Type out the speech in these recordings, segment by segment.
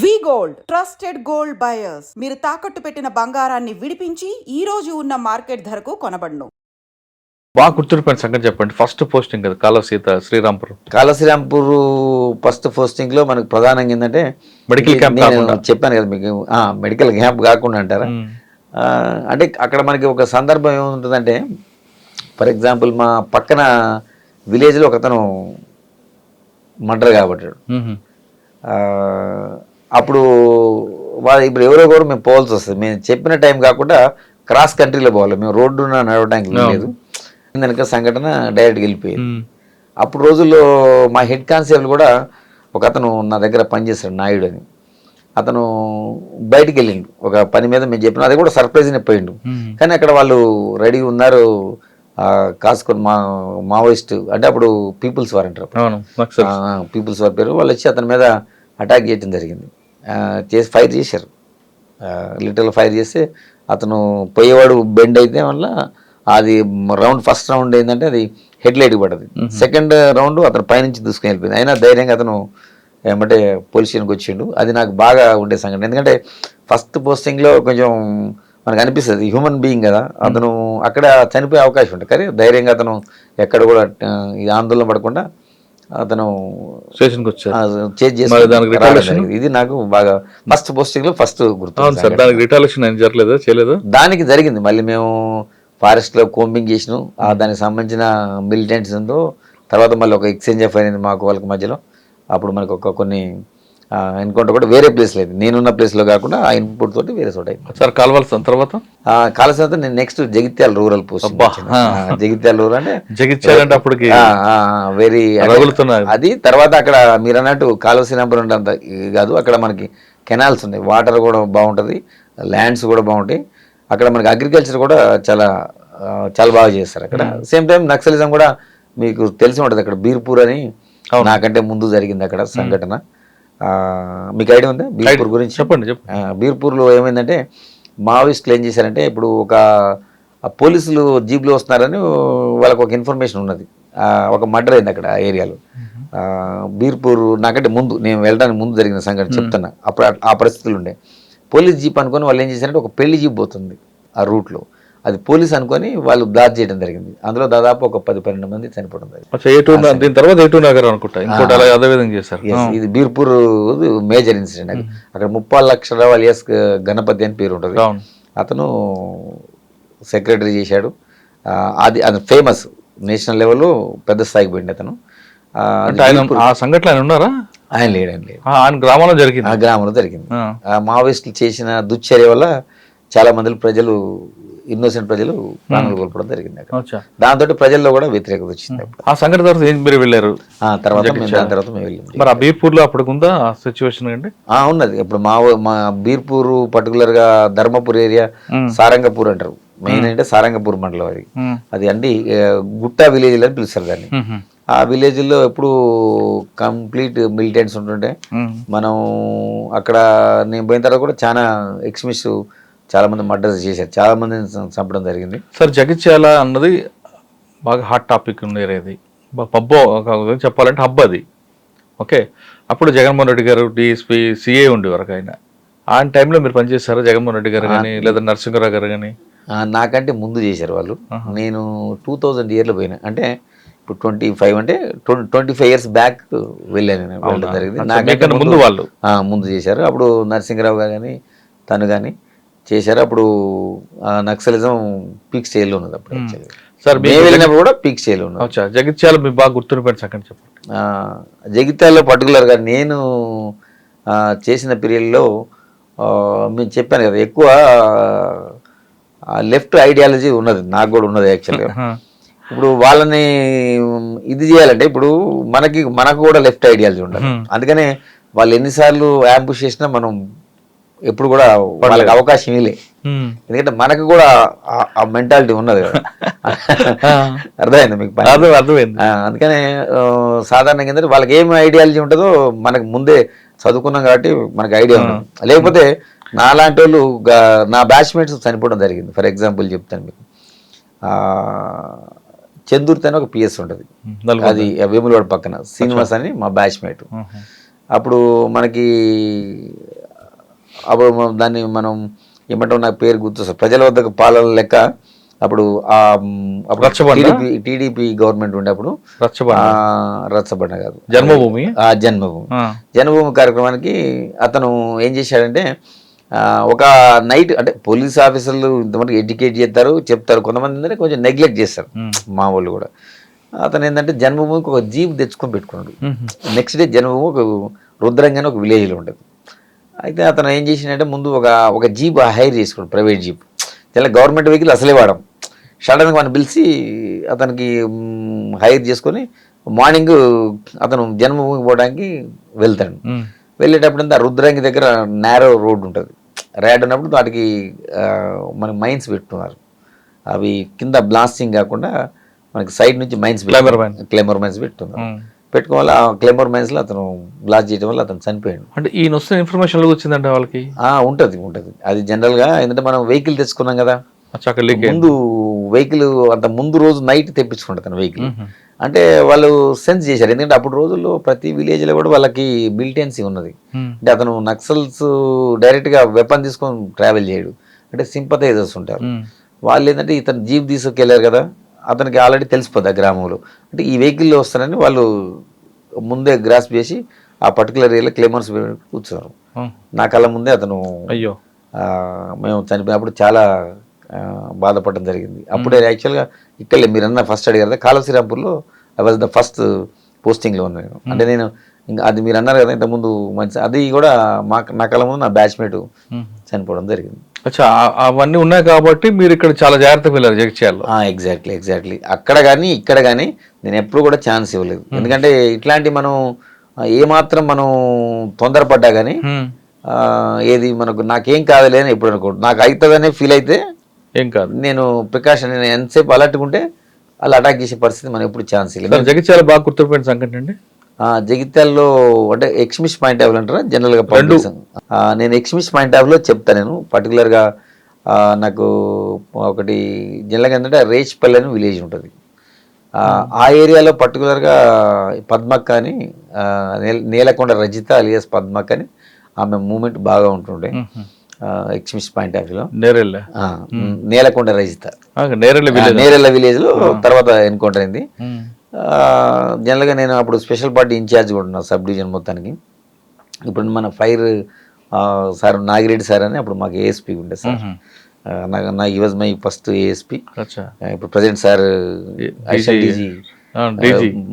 వి gold trusted gold buyers. మీరు తాకట్టు పెట్టిన బంగారాన్ని విడిపించి ఈ రోజు ఉన్న మార్కెట్ ధరకు కొనబడును. బాగా గుర్తుండిపోయిన సంగతి చెప్పండి. ఫస్ట్ పోస్టింగ్ కదా కాళసీత శ్రీరాంపురం. కాళశ్రీరాంపూర్ ఫస్ట్ పోస్టింగ్ లో మనకు ప్రధానంగా ఏంటంటే మెడికల్ క్యాంప్ చెప్పాను కదా మీకు, మెడికల్ క్యాంప్ కాకుండా అంటారా. అంటే అక్కడ మనకి ఒక సందర్భం ఏముంటుందంటే, ఫర్ ఎగ్జాంపుల్ మా పక్కన విలేజ్లో ఒకతను మర్డర్ కాబట్టాడు. అప్పుడు ఇప్పుడు ఎవరో కూడా మేము పోవాల్సి వస్తుంది. మేము చెప్పిన టైం కాకుండా క్రాస్ కంట్రీలో పోవాలి, మేము రోడ్డు నడవడానికి లేదు. వెనక సంఘటన డైరెక్ట్గా వెళ్ళిపోయింది. అప్పుడు రోజుల్లో మా హెడ్ కానిస్టేబుల్ కూడా ఒక అతను నా దగ్గర పనిచేస్తాడు, నాయుడు అని. అతను బయటికి వెళ్ళిండు ఒక పని మీద, మేము చెప్పిన అది కూడా సర్ప్రైజ్ని పోయిండు. కానీ అక్కడ వాళ్ళు రెడీగా ఉన్నారు, కాసుకొని మావోయిస్ట్ అంటే అప్పుడు పీపుల్స్ వార్ అంటారు, పీపుల్స్ వార్ పేరు. వాళ్ళు వచ్చి అతని మీద అటాక్ చేయడం జరిగింది. చేసి ఫైర్ చేశారు, లిటరల్ ఫైర్ చేస్తే అతను పోయేవాడు బెండ్ అయితే వల్ల అది ఫస్ట్ రౌండ్ ఏంటంటే అది హెడ్ లైట్కి పడ్డది. సెకండ్ రౌండ్ అతను పైనుంచి దూసుకుని వెళ్ళిపోయింది. అయినా ధైర్యంగా అతను ఏమంటే పోలీస్ స్టేషన్కి వచ్చిండు. అది నాకు బాగా ఉండే సంఘటన. ఎందుకంటే ఫస్ట్ పోస్టింగ్లో కొంచెం మనకు అనిపిస్తుంది హ్యూమన్ బీయింగ్ కదా, అతను అక్కడ చనిపోయే అవకాశం ఉంటుంది. కానీ ధైర్యంగా అతను ఎక్కడ కూడా ఆందోళన పడకుండా అతను స్టేషన్కి వచ్చారు. ఇది నాకు బాగా ఫస్ట్ పోస్టింగ్ లో ఫస్ట్ గుర్తు. దానికి జరిగింది. మళ్ళీ మేము ఫారెస్ట్ లో కోంబింగ్ చేసినాం, దానికి సంబంధించిన మిలిటెంట్స్ ఉందో తర్వాత మళ్ళీ ఒక ఎక్స్చేంజ్ ఆఫ్ అయింది మాకు వాళ్ళకి మధ్యలో. అప్పుడు మనకు కొన్ని ఎన్కౌంటర్ కూడా వేరే ప్లేస్ లేదు, నేనున్న ప్లేస్ లో కాకుండా ఆ ఇన్పుట్ తోటి వేరే చోట అయింది. సార్ కాల్వాల్సిన తర్వాత నేను next Jagtial rural post. Jagtial rural అంటే జగిత్యాల అంటే అప్పటికి వెరీ అది. తర్వాత అక్కడ మీరు అన్నట్టు కాలువశ్రీరాంపురం అంత కాదు, అక్కడ మనకి కెనాల్స్ ఉన్నాయి, వాటర్ కూడా బాగుంటుంది, ల్యాండ్స్ కూడా బాగుంటాయి. అక్కడ మనకి అగ్రికల్చర్ కూడా చాలా బాగా చేస్తారు అక్కడ. సేమ్ టైం నక్సలిజం కూడా మీకు తెలిసి ఉంటుంది. అక్కడ బీర్పూర్ అని నాకంటే ముందు జరిగింది అక్కడ సంఘటన. మీకు ఐడియా ఉందా బీర్పూర్ గురించి? చెప్పండి. బీర్పూర్లో ఏమైందంటే మావోయిస్టులు ఏం చేశారంటే, ఇప్పుడు ఒక పోలీసులు జీప్లో వస్తున్నారని వాళ్ళకు ఒక ఇన్ఫర్మేషన్ ఉన్నది. ఒక మర్డర్ అయింది అక్కడ ఆ ఏరియాలో. బీర్పూర్ నాకంటే ముందు, నేను వెళ్ళడానికి ముందు జరిగిన సంఘటన చెప్తున్నా. అప్పుడు ఆ పరిస్థితులు ఉండే. పోలీస్ జీప్ అనుకొని వాళ్ళు ఏం చేశారంటే, ఒక పెళ్లి జీప్ పోతుంది ఆ రూట్లో, అది పోలీస్ అనుకొని వాళ్ళు దాడి చేయడం జరిగింది. అందులో దాదాపు ఒక 10-12 మంది చనిపోవడం జరిగింది. ఇది బీర్పూర్ మేజర్ ఇన్సిడెంట్. అక్కడ 30 లక్షల వాలియస్ గణపతి అని పేరు ఉంటుంది. అతను సెక్రటరీ చేశాడు. అది ఫేమస్ నేషనల్ లెవెల్లో పెద్ద స్థాయికి పోయింది అతను. ఆ సంఘటన ఆయన ఉన్నారా? ఆయన లేడు. ఆయన గ్రామంలో జరిగింది. ఆ గ్రామంలో జరిగింది. మావోయిస్టులు చేసిన దుశ్చర్య వల్ల చాలా మంది ప్రజలు, ఇన్నోసెంట్ ప్రజలు ప్రాణాలు కోల్పోవడం జరిగింది అక్కడ. దాంతో ప్రజల్లో కూడా వ్యతిరేకత వచ్చింది. ఆ సంఘటన తర్వాత మీరు వెళ్ళారు? తర్వాత మేము వెళ్ళాం. మరి ఆ బీర్పూర్ లో అప్పటికుందా ఆ సిచ్యువేషన్ అండి? ఉన్నది. ఇప్పుడు మా బీర్పూర్ పర్టికులర్ గా ధర్మపూర్ ఏరియా, సారంగపూర్ అంటారు. మెయిన్ అంటే సారంగపూర్ మండలం అది. అది అంటే గుట్టా విలేజ్ అని పిలుస్తారు దాన్ని. ఆ విలేజ్ లో ఎప్పుడు కంప్లీట్ మిలిటెంట్స్ ఉంటుంటే మనం అక్కడ నేను పోయిన తర్వాత కూడా చాలా ఎక్స్ట్రీమిస్ట్ చాలా మంది మర్డర్స్ చేశారు, చాలా మందిని చంపడం జరిగింది. సార్ జగిత్యాల అన్నది బాగా హాట్ టాపిక్ ఉండేది. పబ్బో చెప్పాలంటే హబ్ అది. ఓకే, అప్పుడు జగన్మోహన్ రెడ్డి గారు డిఎస్పీ సిఏ ఉండేవారు. ఆయన టైంలో మీరు పనిచేశారా జగన్మోహన్ రెడ్డి గారు కానీ లేదా నరసింహరావు గారు కానీ? నాకంటే ముందు చేశారు వాళ్ళు. నేను 2000 ఇయర్లో పోయినా, అంటే ఇప్పుడు 25 అంటే 25 ఇయర్స్ బ్యాక్ వెళ్ళడం జరిగింది. నాకంటే ముందు వాళ్ళు ముందు చేశారు. అప్పుడు నరసింహరావు గారు కానీ తను కానీ చేశారు. అప్పుడు నక్సలిజం పీక్ స్టేజ్లో ఉన్నది అప్పుడు. సార్ మేము వెళ్ళినప్పుడు కూడా పీక్ స్టేజ్లో ఉన్నది. జగిత్యాల మీకు బాగా గుర్తుండిపోయిన సంగతి చెప్పండి. జగిత్యాలలో పర్టికులర్గా నేను చేసిన పీరియడ్లో మేము చెప్పాను కదా, ఎక్కువ లెఫ్ట్ ఐడియాలజీ ఉన్నది, నాకు కూడా ఉన్నది యాక్చువల్గా. ఇప్పుడు వాళ్ళని ఇది చేయాలంటే ఇప్పుడు మనకు కూడా లెఫ్ట్ ఐడియాలజీ ఉండాలి. అందుకనే వాళ్ళు ఎన్నిసార్లు యాంపుష్ చేసినా మనం ఎప్పుడు కూడా వాళ్ళకి అవకాశం ఇవ్వలే. ఎందుకంటే మనకు కూడా ఆ మెంటాలిటీ ఉన్నది కదా. అర్థమైంది మీకు? అర్థమైంది. అందుకనే సాధారణంగా ఏంటంటే వాళ్ళకి ఏం ఐడియాలజీ ఉంటుందో మనకు ముందే చదువుకున్నాం కాబట్టి మనకు ఐడియా ఉన్నది. లేకపోతే నాలాంటి వాళ్ళు, నా బ్యాచ్మేట్స్ చనిపోవడం జరిగింది. ఫర్ ఎగ్జాంపుల్ చెప్తాను మీకు. చందుర్తి అని ఒక పిఎస్ ఉంటుంది, అది వేములవాడ పక్కన శ్రీనివాస్ అని మా బ్యాచ్మేట్. అప్పుడు మనకి దాన్ని మనం ఏమంటాం, నాకు పేరు గుర్తొస్తుంది, ప్రజల వద్దకు పాలన లెక్క. అప్పుడు టీడీపీ గవర్నమెంట్ ఉండే అప్పుడు రచ్చబండ కాదు, జన్మభూమి జన్మభూమి కార్యక్రమానికి అతను ఏం చేశాడంటే ఒక నైట్, అంటే పోలీస్ ఆఫీసర్లు ఇంతమంది ఎడ్యుకేట్ చేస్తారు, చెప్తారు, కొంతమంది ఏంటంటే కొంచెం నెగ్లెక్ట్ చేస్తారు మా వాళ్ళు కూడా. అతను ఏంటంటే జన్మభూమికి ఒక జీప్ తెచ్చుకొని పెట్టుకున్నాడు. నెక్స్ట్ డే జన్మభూమి ఒక రుద్రంగా అని ఒక విలేజ్లో ఉంటుంది. అయితే అతను ఏం చేసిందంటే ముందు ఒక జీప్ హైర్ చేసుకున్నాడు, ప్రైవేట్ జీప్. ఇలా గవర్నమెంట్ వెహికల్ అసలే వాడడం. సడన్గా మనం పిలిచి అతనికి హైర్ చేసుకొని మార్నింగ్ అతను జన్మభూమికి పోవడానికి వెళ్తాడు. వెళ్ళేటప్పుడు ఆ రుద్రంగి దగ్గర నేరో రోడ్ ఉంటుంది. ర్యాడ్ ఉన్నప్పుడు వాటికి మనకి మైన్స్ పెట్టుకున్నారు. అవి కింద బ్లాస్టింగ్ కాకుండా మనకి సైడ్ నుంచి మైన్స్ క్లైమర్ మైన్స్ పెట్టుకున్నారు. పెట్టుకోవాలి. ఆ క్లైమర్ మైన్స్ లో అతను బ్లాస్ట్ చేయడం వల్ల అతను చనిపోయాడు. అంటే ఈయన వస్తున్న ఇన్ఫర్మేషన్ వచ్చిందంటే వాళ్ళకి ఉంటుంది. అది జనరల్ గా ఎందుకంటే మనం వెహికల్ తెచ్చుకున్నాం కదా, ముందు వెహికల్ అంత ముందు రోజు నైట్ తెప్పించుకుంటారు తన వెహికల్. అంటే వాళ్ళు సెన్స్ చేశారు, ఎందుకంటే అప్పుడు రోజుల్లో ప్రతి విలేజ్ లో కూడా వాళ్ళకి మిలిటెన్సీ ఉన్నది. అంటే అతను నక్సల్స్ డైరెక్ట్ గా వెపన్ తీసుకొని ట్రావెల్ చేయడు, అంటే సింపథైజర్స్ ఉంటారు. వాళ్ళు ఏంటంటే ఇతను జీప్ తీసుకెళ్లారు కదా, అతనికి ఆల్రెడీ తెలిసిపోద్ది ఆ గ్రామంలో, అంటే ఈ వెహికల్లో వస్తారని వాళ్ళు ముందే గ్రాస్ప్ చేసి ఆ పర్టికులర్ ఏరియాలో క్లైమర్స్ కూర్చున్నారు. నా కళ్ళ ముందే అతను అయ్యో మేము చనిపోయినప్పుడు చాలా బాధపడడం జరిగింది. అప్పుడే యాక్చువల్గా ఇక్కడ మీరన్నా ఫస్ట్ అడిగారు కదా, కాళశ్రీరాంపూర్లో ఐ వాజ్ ద ఫస్ట్ పోస్టింగ్లో ఉన్నాను. అంటే నేను ఇంకా అది మీరు అన్నారు కదా ఇంతకుముందు, మంచి అది కూడా నా కళ్ళ ముందు నా బ్యాచ్మేట్ చనిపోవడం జరిగింది. అవన్నీ ఉన్నాయి కాబట్టి మీరు ఇక్కడ చాలా జాగ్రత్తగా వెళ్ళారు జగిత్యాలలో. ఎగ్జాక్ట్లీ అక్కడ కానీ ఇక్కడ కానీ నేను ఎప్పుడు కూడా ఛాన్స్ ఇవ్వలేదు. ఎందుకంటే ఇట్లాంటి మనం ఏమాత్రం మనం తొందరపడ్డా కానీ ఏది మనకు నాకేం కాదులే అని ఎప్పుడు అనుకోండి, నాకు అవుతుందనే ఫీల్ అయితే ఏం కాదు, నేను ప్రికాషన్ ఎంతసేపు అలర్ట్గా ఉంటే అలా అటాక్ చేసే పరిస్థితి మనం ఎప్పుడు ఛాన్స్ లేదు. జగిత్యాల బాగా గుర్తుపోయిన సంఘటన అండి జగిత్యాలలో అంటే ఎక్స్మిస్ పాయింట్ ఆఫ్ అంటారా జనరల్గా నేను ఎక్స్మిస్ పాయింట్ ఆఫ్ లో చెప్తాను. నేను పర్టికులర్గా నాకు ఒకటి జనరల్గా ఏంటంటే రేచ్పల్లి అని విలేజ్ ఉంటుంది. ఆ ఏరియాలో పర్టికులర్గా పద్మక్క అని నేలకొండ రజిత అలియాస్ పద్మక్క అని ఆమె మూమెంట్ బాగా ఉంటుండే. ఎక్స్మిస్ పాయింట్ ఆఫ్ వ్యూలో నేలకొండ రజిత నేరెళ్ళ విలేజ్ లో తర్వాత ఎన్కౌంటర్ అయింది. జనరల్గా నేను అప్పుడు స్పెషల్ పార్టీ ఇన్ఛార్జ్ కూడా ఉన్నా సబ్ డివిజన్ మొత్తానికి. ఇప్పుడు మన ఫైర్ సార్ నాగిరెడ్డి సార్ అని అప్పుడు మాకు ఏఎస్పీ ఉండే సార్, నా ఈ వాజ్ మై ఫస్ట్ ఏఎస్పీ. ఇప్పుడు ప్రజెంట్ సార్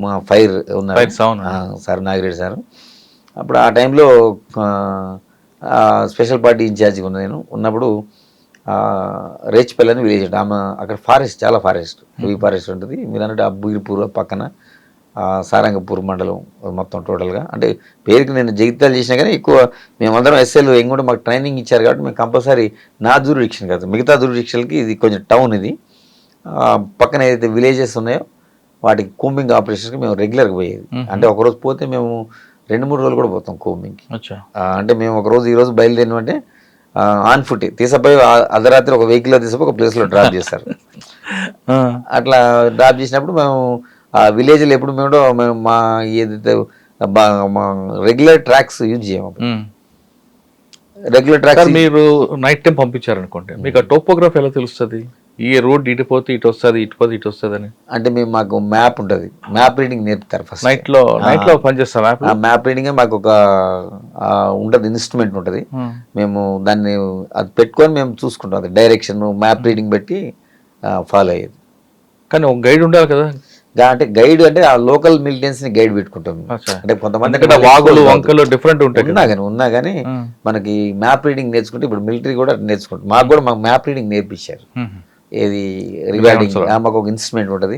మా ఫైర్ ఉన్నారు సార్ నాగిరెడ్డి సార్. అప్పుడు ఆ టైంలో స్పెషల్ పార్టీ ఇన్ఛార్జిగా ఉన్నా నేను. ఉన్నప్పుడు రేచ్పల్లి అని విలేజ్ ఉంటుంది. ఆమె అక్కడ ఫారెస్ట్ చాలా హెవీ ఫారెస్ట్ ఉంటుంది. మీరు అన్నట్టు అబ్బగిరిపూర్ పక్కన సారంగపూర్ మండలం మొత్తం టోటల్గా. అంటే పేరుకి నేను జగిత్యాలు చేసినా కానీ ఎక్కువ మేమందరం ఎస్ఎల్ ఏం కూడా మాకు ట్రైనింగ్ ఇచ్చారు కాబట్టి మేము కంపల్సరీ నా జ్యూరిడిక్షన్ కాదు, మిగతా జ్యూరిడిక్షన్కి ఇది కొంచెం టౌన్. ఇది పక్కన ఏదైతే విలేజెస్ ఉన్నాయో వాటికి కూంబింగ్ ఆపరేషన్కి మేము రెగ్యులర్గా పోయేది. అంటే ఒకరోజు పోతే మేము 2-3 రోజులు కూడా పోతాం కూంబింగ్కి. అంటే మేము ఒకరోజు ఈరోజు బయలుదేరినామంటే ఆన్ ఫుట్ తీసుకుపోయి అర్ధరాత్రి ఒక వెహికల్లో తీసుకుపోయి ఒక ప్లేస్లో డ్రాప్ చేస్తారు. అట్లా డ్రాప్ చేసినప్పుడు మేము ఆ విలేజ్లో ఎప్పుడు మేము మా ఏదైతే మా రెగ్యులర్ ట్రాక్స్ యూజ్ చేయము. రెగ్యులర్ ట్రాక్స్ మీరు నైట్ టైం పంపించారనుకోండి, మీకు ఆ టోపోగ్రఫీ ఎలా తెలుస్తుంది? ఈ రోడ్ ఇటు పోతే ఇటు వస్తుంది, ఇటు పోతే ఇటు వస్తుంది అని. అంటే మాకు మ్యాప్ ఉంటుంది, మ్యాప్ రీడింగ్ నేర్పుతారు ఫస్ట్. నైట్ లో పనిచేస్తాం మ్యాప్ రీడింగ్ మాకు ఒక ఉంటుంది, ఇన్స్ట్రుమెంట్ ఉంటుంది. మేము దాన్ని అది పెట్టుకొని మేము చూసుకుంటాం, అది డైరెక్షన్ మ్యాప్ రీడింగ్ బట్టి ఫాలో అయ్యేది. కానీ ఒక గైడ్ ఉండాలి కదా. అంటే గైడ్ అంటే ఆ లోకల్ మిలిటెన్స్ ని గైడ్ పెట్టుకుంటాం. అంటే కొంతమంది వాగులు వంకలు డిఫరెంట్ ఉంటాయి ఉన్నా కానీ మనకి మ్యాప్ రీడింగ్ నేర్చుకుంటే ఇప్పుడు మిలిటరీ కూడా నేర్చుకుంటాం. మాకు కూడా మాకు మ్యాప్ రీడింగ్ నేర్పించారు. ఏది రిగార్డింగ్ మాకు ఒక ఇన్స్ట్రుమెంట్ ఉంటుంది,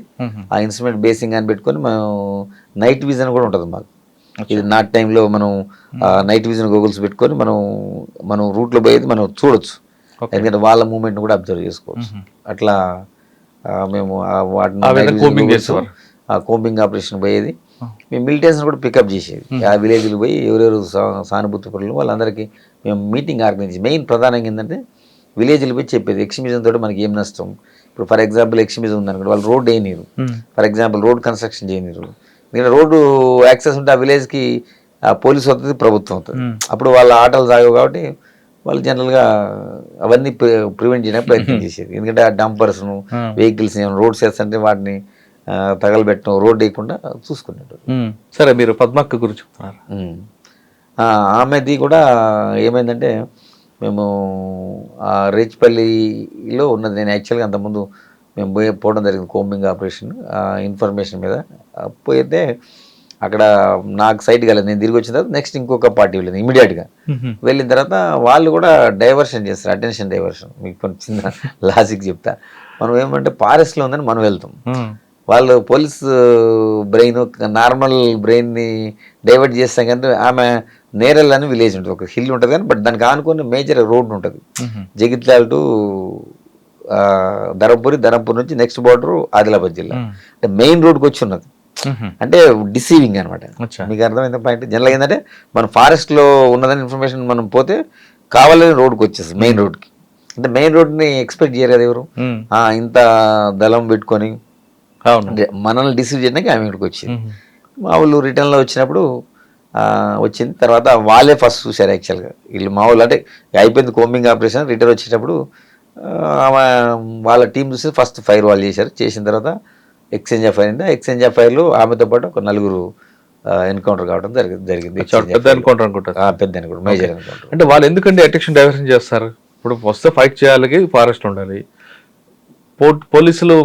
ఆ ఇన్స్ట్రుమెంట్ బేసింగ్ అని పెట్టుకొని మనం నైట్ విజన్ కూడా ఉంటుంది మాకు. ఇది నాట్ టైంలో మనం నైట్ విజన్ గూగుల్స్ పెట్టుకొని మనం రూట్లో పోయేది మనం చూడొచ్చు, ఎందుకంటే వాళ్ళ మూమెంట్ కూడా అబ్జర్వ్ చేసుకోవచ్చు. అట్లా మేము వాటిని కోంబింగ్ ఆపరేషన్ పోయేది. మేము మిలిటెన్స్ కూడా పికప్ చేసేది. ఆ విలేజ్లు పోయి ఎవరెవరు సానుభూతి పరులు వాళ్ళందరికీ మేము మీటింగ్ ఆర్గనైజ్. మెయిన్ ప్రధానంగా ఏంటంటే విలేజ్లు పోయి చెప్పేది ఎక్స్ట్రీమిజం తోటి మనకి ఏం నష్టం. ఇప్పుడు ఫర్ ఎగ్జాంపుల్ ఎక్స్ట్రీమిజం ఉందనుకోండి, వాళ్ళు రోడ్ వేయనీరు, ఫర్ ఎగ్జాంపుల్ రోడ్ కన్స్ట్రక్షన్ చేయనీరు. ఎందుకంటే రోడ్డు యాక్సెస్ ఉంటే ఆ విలేజ్కి పోలీసు అవుతుంది, ప్రభుత్వం అవుతుంది. అప్పుడు వాళ్ళ ఆటలు సాగవు కాబట్టి వాళ్ళు జనరల్గా అవన్నీ ప్రివెంట్ చేయడానికి ప్రయత్నం చేసేది. ఎందుకంటే ఆ డంపర్స్ను వెహికల్స్ రోడ్స్ వేస్తుంటే వాటిని తగలబెట్టడం, రోడ్ వేయకుండా చూసుకునేటప్పుడు. సరే, మీరు పద్మక్క గురించి చెప్తున్నారు. ఆమెది కూడా ఏమైందంటే, మేము రేచిపల్లిలో ఉన్నది. నేను యాక్చువల్గా అంతకుముందు మేము పోవడం జరిగింది కోంబింగ్ ఆపరేషన్ ఇన్ఫర్మేషన్ మీద. పోయితే అక్కడ నాకు సైట్ కాలేదు. నేను తిరిగి వచ్చిన తర్వాత నెక్స్ట్ ఇంకొక పార్టీ వెళ్ళింది. ఇమీడియట్గా వెళ్ళిన తర్వాత వాళ్ళు కూడా డైవర్షన్ చేస్తారు, అటెన్షన్ డైవర్షన్. మీకు కొంచెం చిన్న లాజిక్ చెప్తా. మనం ఏమంటే ఫారెస్ట్లో ఉందని మనం వెళ్తాం, వాళ్ళు పోలీస్ బ్రెయిన్ నార్మల్ బ్రెయిన్ని డైవర్ట్ చేస్తాం. కానీ ఆమె నేరల్ అని విలేజ్ ఉంటుంది, ఒక హిల్ ఉంటుంది కానీ బట్ దానికి ఆనుకుని మేజర్ రోడ్ ఉంటుంది, జగిత్యాల టు ధరంపూర్ నుంచి నెక్స్ట్ బార్డర్ ఆదిలాబాద్ జిల్లా. అంటే మెయిన్ రోడ్కి వచ్చి ఉన్నది. అంటే డిసీవింగ్ అనమాట. మీకు అర్థమైంది పాయింట్. జనరల్గా ఏంటంటే మనం ఫారెస్ట్లో ఉన్నదని ఇన్ఫర్మేషన్ మనం పోతే కావాలని రోడ్కి వచ్చేస్తుంది, మెయిన్ రోడ్కి. అంటే మెయిన్ రోడ్ని ఎక్స్పెక్ట్ చేయరు కదా ఎవరు, ఇంత దళం పెట్టుకొని మనల్ని డిసీవ్ చేయడానికి ఆమె ఇక్కడికి వచ్చింది. మా వాళ్ళు రిటర్న్లో వచ్చినప్పుడు వచ్చింది. తర్వాత వాళ్ళే ఫస్ట్ చూశారు యాక్చువల్గా. వీళ్ళు మా వాళ్ళు అంటే అయిపోయింది కోంబింగ్ ఆపరేషన్, రిటర్న్ వచ్చేటప్పుడు వాళ్ళ టీం చూసి ఫస్ట్ ఫైర్ వాళ్ళు చేశారు. చేసిన తర్వాత ఎక్స్చేంజ్ ఆఫ్ ఫైర్ అయింది. ఎక్స్చేంజ్ ఆఫ్ ఫైర్లో ఆమెతో పాటు ఒక 4 ఎన్కౌంటర్ కావడం జరిగింది. పెద్ద ఎన్కౌంటర్ అనుకుంటారు, పెద్ద ఎన్కౌంటర్, మేజర్ ఎన్కౌంటర్. అంటే వాళ్ళు ఎందుకంటే అటెన్షన్ డైవర్షన్ చేస్తారు? ఇప్పుడు వస్తే ఫైట్ చేయాలి, ఫారెస్ట్ ఉండాలి. పోలీసులు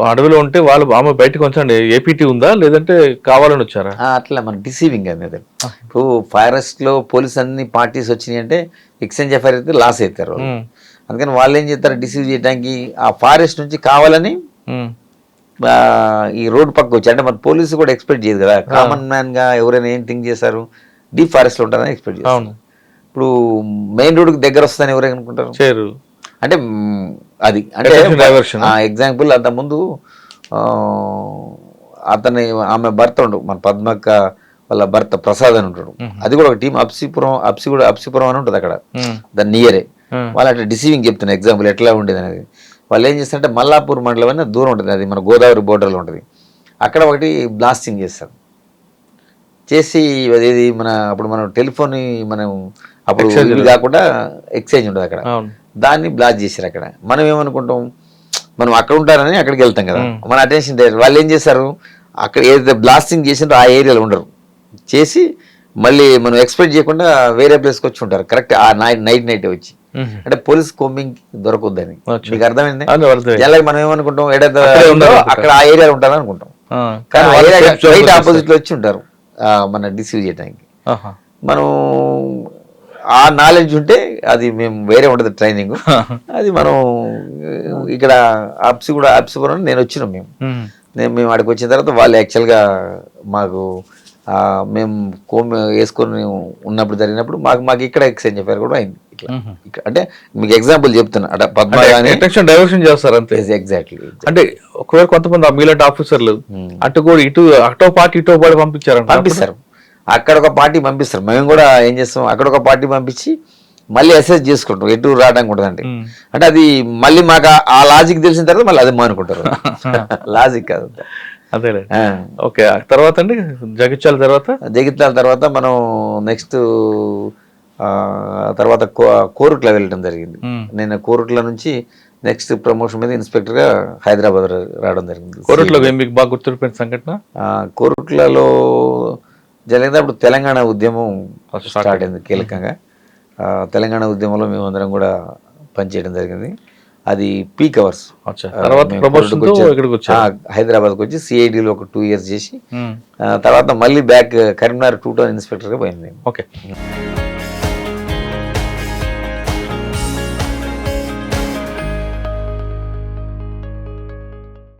అడవిలో ఉంటే వాళ్ళు ఆమె బయటకు వచ్చండి, ఏపీటీ ఉందా లేదంటే కావాలని వచ్చారా? అట్లా మన డిసీవింగ్ అనేది. ఇప్పుడు ఫారెస్ట్లో పోలీస్ అన్ని పార్టీస్ వచ్చినాయి అంటే ఎక్స్చేంజ్ ఆఫ్ ఫైర్ అయితే లాస్ అవుతారు. అందుకని వాళ్ళు ఏం చేస్తారు, డిసీవ్ చేయడానికి ఆ ఫారెస్ట్ నుంచి కావాలని ఈ రోడ్ పక్క వచ్చి, అంటే మన పోలీసు కూడా ఎక్స్పెక్ట్ చేయదు కదా. కామన్ మ్యాన్ గా ఎవరైనా ఏం థింక్ చేస్తారు, డీప్ ఫారెస్ట్ లో ఉంటారని ఎక్స్పెక్ట్ చేస్తారు. ఇప్పుడు మెయిన్ రోడ్ కి దగ్గర వస్తుందని ఎవరైనా అనుకుంటారు. అంటే అది అంటే ఎగ్జాంపుల్ అంతకుముందు ఆమె భర్త ఉండు, మన పద్మక్క వాళ్ళ భర్త ప్రసాద్ అని ఉంటాడు. అది కూడా ఒక టీం అప్సిపురం అని ఉంటుంది అక్కడ, దాని నియరే. వాళ్ళు అట్లా డిసీవింగ్ చెప్తున్నారు. ఎగ్జాంపుల్ ఎట్లా ఉండేది అనేది. వాళ్ళు ఏం చేస్తారంటే మల్లాపూర్ మండలం అని దూరం ఉంటుంది, అది మన గోదావరి బోర్డర్లో ఉంటుంది. అక్కడ ఒకటి బ్లాస్టింగ్ చేస్తారు. చేసి అదేది అప్పుడు మనం టెలిఫోన్ మనం అప్పుడు ఇవి కాకుండా ఎక్స్చేంజ్ ఉంటుంది అక్కడ, దాన్ని బ్లాస్ట్ చేశారు. అక్కడ మనం ఏమనుకుంటాం, మనం అక్కడ ఉంటారని అక్కడికి వెళ్తాం కదా, మన అటెన్షన్. వాళ్ళు ఏం చేస్తారు, అక్కడ ఏదైతే బ్లాస్టింగ్ చేసిందో ఆ ఏరియాలో ఉండరు, చేసి మళ్ళీ మనం ఎక్స్పెక్ట్ చేయకుండా వేరే ప్లేస్కి వచ్చి ఉంటారు. కరెక్ట్ ఆ నైట్ వచ్చి, అంటే పోలీస్ కోంబింగ్ దొరకొద్దని. మీకు అర్థమైంది? జనరల్గా మనం ఏమనుకుంటాం, ఏదైతే అక్కడ ఆ ఏరియాలో ఉంటారని అనుకుంటాం, కానీ రైట్ ఆపోజిట్ లో వచ్చి ఉంటారు మన డిసీవ్ చేయడానికి. మనం ఆ నాలెడ్జ్ ఉంటే అది మేము వేరే ఉంటుంది ట్రైనింగ్. అది మనం ఇక్కడ అప్సిపురం నేను వచ్చినాం. మేము అక్కడికి వచ్చిన తర్వాత వాళ్ళు యాక్చువల్గా మాకు మేము వేసుకొని ఉన్నప్పుడు జరిగినప్పుడు మాకు ఇక్కడ ఎక్స్చేంజ్ అఫైర్ కూడా అయింది. ఇట్లా అంటే మీకు ఎగ్జాంపుల్ చెప్తున్నా, అంటే పద్మ డైవర్షన్ చేస్తారు అంతే. ఎగ్జాక్ట్లీ. అంటే ఒకవేళ కొంతమంది మీలాంటి ఆఫీసర్లు అటు కూడా అటో పార్టీ ఇటో పార్టీ పంపిస్తారు. అక్కడ ఒక పార్టీ పంపిస్తారు. మేము కూడా ఏం చేస్తాం, అక్కడ ఒక పార్టీ పంపించి మళ్ళీ అసెస్ చేసుకుంటాం ఎటు రావడానికి ఉంటుందండి. అంటే అది మళ్ళీ మాకు ఆ లాజిక్ తెలిసిన తర్వాత మళ్ళీ అది మానుకుంటారు. లాజిక్ కాదు. అదే. ఓకే, తర్వాత అండి జగిత్యాల తర్వాత మనం నెక్స్ట్ తర్వాత కోరుట్ల వెళ్ళడం జరిగింది. నేను కోరుట్ల నుంచి నెక్స్ట్ ప్రమోషన్ మీద ఇన్స్పెక్టర్ గా హైదరాబాద్ రావడం జరిగింది. కోరుట్లలో మీకు బాగా గుర్తుపెట్టిన సంఘటన? కోరుట్లలో జరిగింది అప్పుడు తెలంగాణ ఉద్యమం స్టార్ట్ అయింది కీలకంగా. తెలంగాణ ఉద్యమంలో మేమందరం కూడా పనిచేయడం జరిగింది. అది పీక్ అవర్స్. హైదరాబాద్కి వచ్చి సిఐడిలో ఒక 2 years చేసి తర్వాత మళ్ళీ బ్యాక్ కరీంనగర్ 2 టౌన్ ఇన్స్పెక్టర్గా పోయింది. ఓకే.